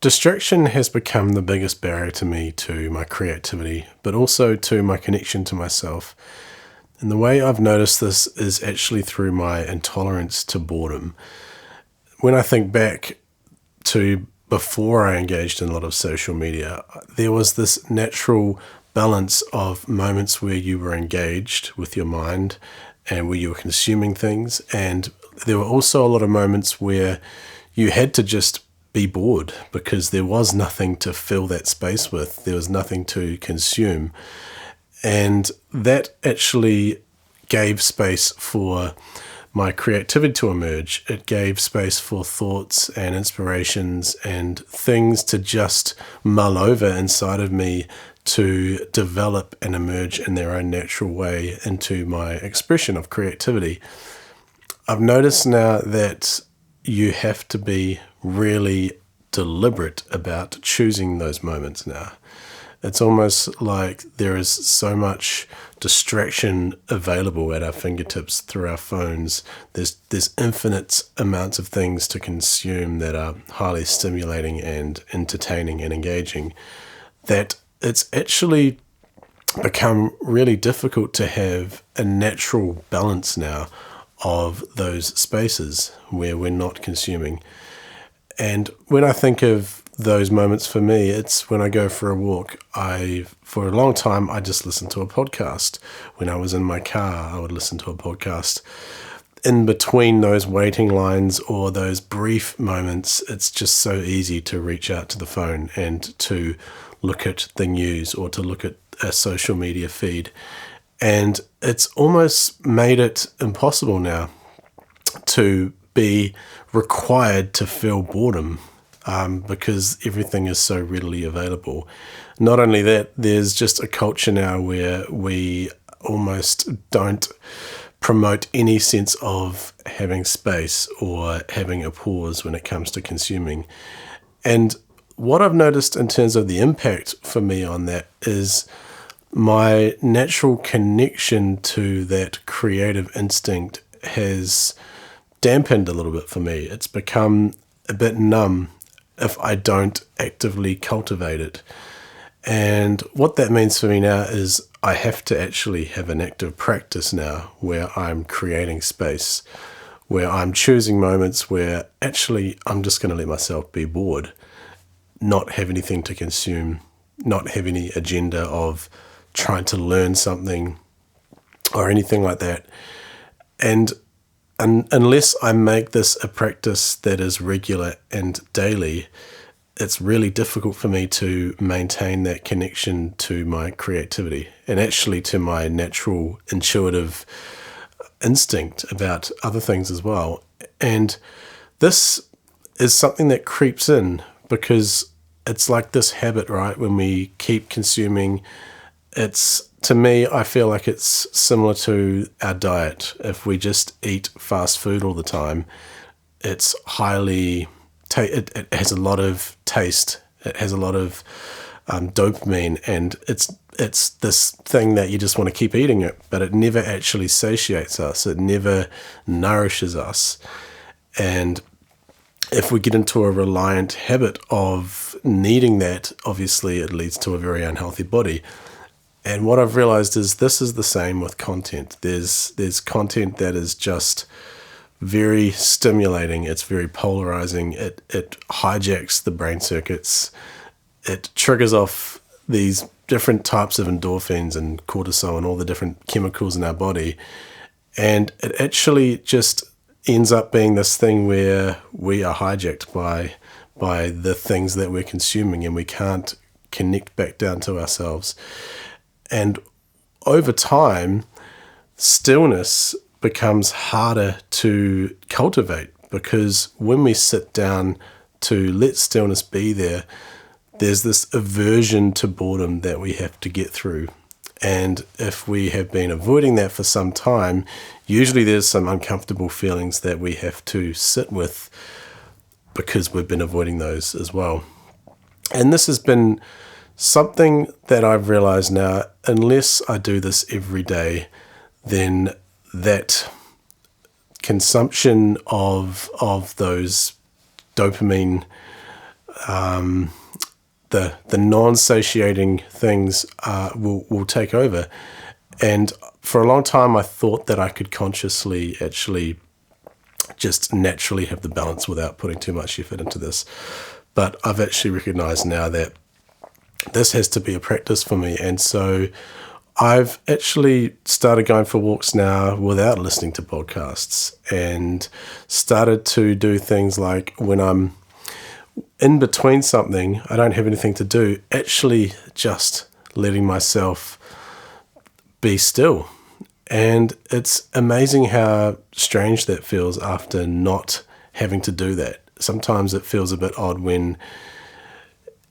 Distraction has become the biggest barrier to me, to my creativity, but also to my connection to myself. And the way I've noticed this is actually through my intolerance to boredom. When I think back to before I engaged in a lot of social media, there was this natural balance of moments where you were engaged with your mind and where you were consuming things. And there were also a lot of moments where you had to just be bored because there was nothing to fill that space with. There was nothing to consume. And that actually gave space for my creativity to emerge. It gave space for thoughts and inspirations and things to just mull over inside of me to develop and emerge in their own natural way into my expression of creativity. I've noticed now that you have to be really deliberate about choosing those moments now. It's almost like there is so much distraction available at our fingertips through our phones. There's infinite amounts of things to consume that are highly stimulating and entertaining and engaging, that it's actually become really difficult to have a natural balance now of those spaces where we're not consuming. And when I think of those moments for me, it's when I go for a walk. For a long time, I just listened to a podcast. When I was in my car, I would listen to a podcast. In between those waiting lines or those brief moments, it's just so easy to reach out to the phone and to look at the news or to look at a social media feed. And it's almost made it impossible now to be required to feel boredom because everything is so readily available. Not only that, there's just a culture now where we almost don't promote any sense of having space or having a pause when it comes to consuming. And what I've noticed in terms of the impact for me on that is my natural connection to that creative instinct has dampened a little bit for me. It's become a bit numb if I don't actively cultivate it. And what that means for me now is I have to actually have an active practice now where I'm creating space, where I'm choosing moments where actually I'm just going to let myself be bored, not have anything to consume, not have any agenda of trying to learn something or anything like that. And unless I make this a practice that is regular and daily, it's really difficult for me to maintain that connection to my creativity and actually to my natural intuitive instinct about other things as well. And this is something that creeps in because it's like this habit, right? When we keep consuming, to me, I feel like it's similar to our diet. If we just eat fast food all the time, it's it has a lot of taste. It has a lot of dopamine, and it's this thing that you just want to keep eating it, but it never actually satiates us. It never nourishes us. And if we get into a reliant habit of needing that, obviously it leads to a very unhealthy body. And what I've realized is this is the same with content. There's content that is just very stimulating. It's very polarizing. It hijacks the brain circuits. It triggers off these different types of endorphins and cortisol and all the different chemicals in our body. And it actually just ends up being this thing where we are hijacked by the things that we're consuming and we can't connect back down to ourselves. And over time, stillness becomes harder to cultivate because when we sit down to let stillness be there, there's this aversion to boredom that we have to get through. And if we have been avoiding that for some time, usually there's some uncomfortable feelings that we have to sit with because we've been avoiding those as well. And this has been something that I've realized now, unless I do this every day, then that consumption of those dopamine the non-satiating things will take over. And for a long time, I thought that I could consciously actually just naturally have the balance without putting too much effort into this. But I've actually recognized now that this has to be a practice for me. And so I've actually started going for walks now without listening to podcasts, and started to do things like when I'm in between something, I don't have anything to do, actually just letting myself be still. And it's amazing how strange that feels after not having to do that. Sometimes it feels a bit odd when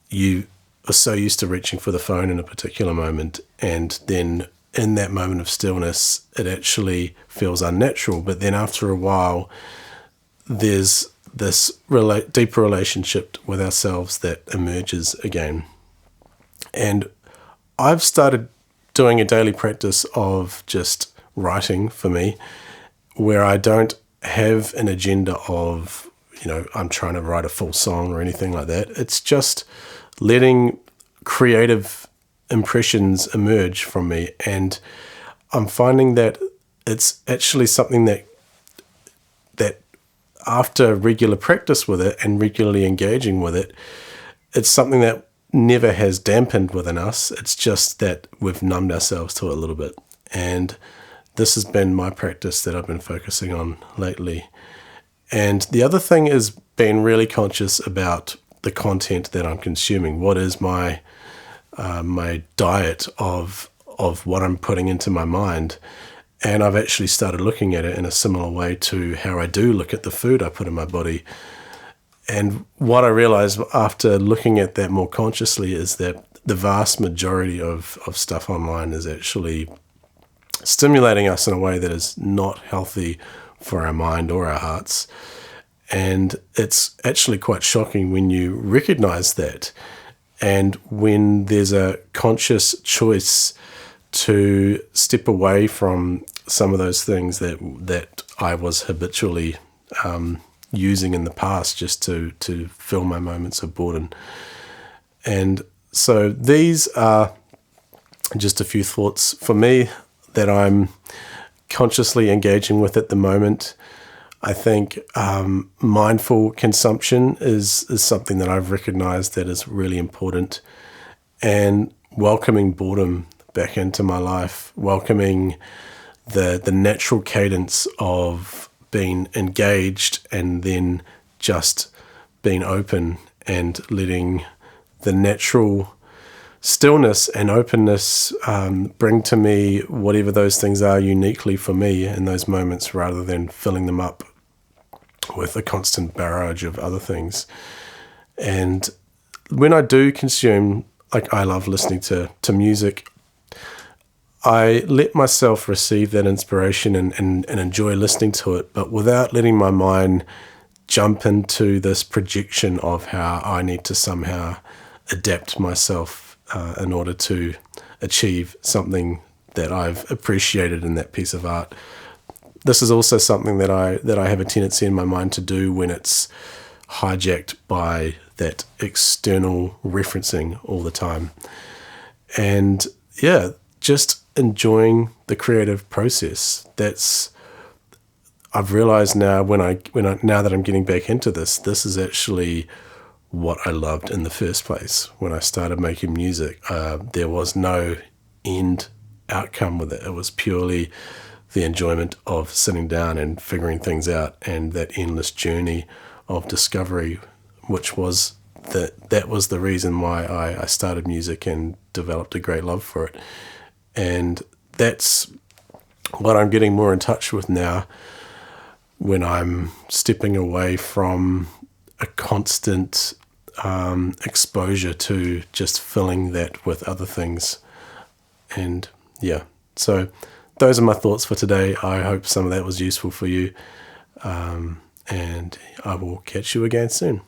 you are so used to reaching for the phone in a particular moment, and then in that moment of stillness, it actually feels unnatural. But then after a while, there's this deeper relationship with ourselves that emerges again. And I've started doing a daily practice of just writing for me, where I don't have an agenda of, I'm trying to write a full song or anything like that. It's just letting creative impressions emerge from me. And I'm finding that it's actually something that after regular practice with it and regularly engaging with it, it's something that never has dampened within us. It's just that we've numbed ourselves to it a little bit. And this has been my practice that I've been focusing on lately. And the other thing is being really conscious about the content that I'm consuming. What is my diet of what I'm putting into my mind? And I've actually started looking at it in a similar way to how I do look at the food I put in my body. And what I realized after looking at that more consciously is that the vast majority of stuff online is actually stimulating us in a way that is not healthy for our mind or our hearts. And it's actually quite shocking when you recognize that. And when there's a conscious choice to step away from some of those things that I was habitually using in the past just to fill my moments of boredom. And so these are just a few thoughts for me that I'm consciously engaging with at the moment. I think mindful consumption is something that I've recognized that is really important, and welcoming boredom back into my life, welcoming the natural cadence of being engaged and then just being open and letting the natural stillness and openness bring to me whatever those things are uniquely for me in those moments, rather than filling them up with a constant barrage of other things. And when I do consume, like I love listening to music, I let myself receive that inspiration and enjoy listening to it, but without letting my mind jump into this projection of how I need to somehow adapt myself in order to achieve something that I've appreciated in that piece of art. This is also something that I have a tendency in my mind to do when it's hijacked by that external referencing all the time. And yeah, just enjoying the creative process. I've realized now now that I'm getting back into this is actually what I loved in the first place. When I started making music, there was no end outcome with it. It was purely the enjoyment of sitting down and figuring things out, and that endless journey of discovery, which was that was the reason why I started music and developed a great love for it. And that's what I'm getting more in touch with now, when I'm stepping away from a constant exposure to just filling that with other things. And yeah, so those are my thoughts for today. I hope some of that was useful for you, and I will catch you again soon.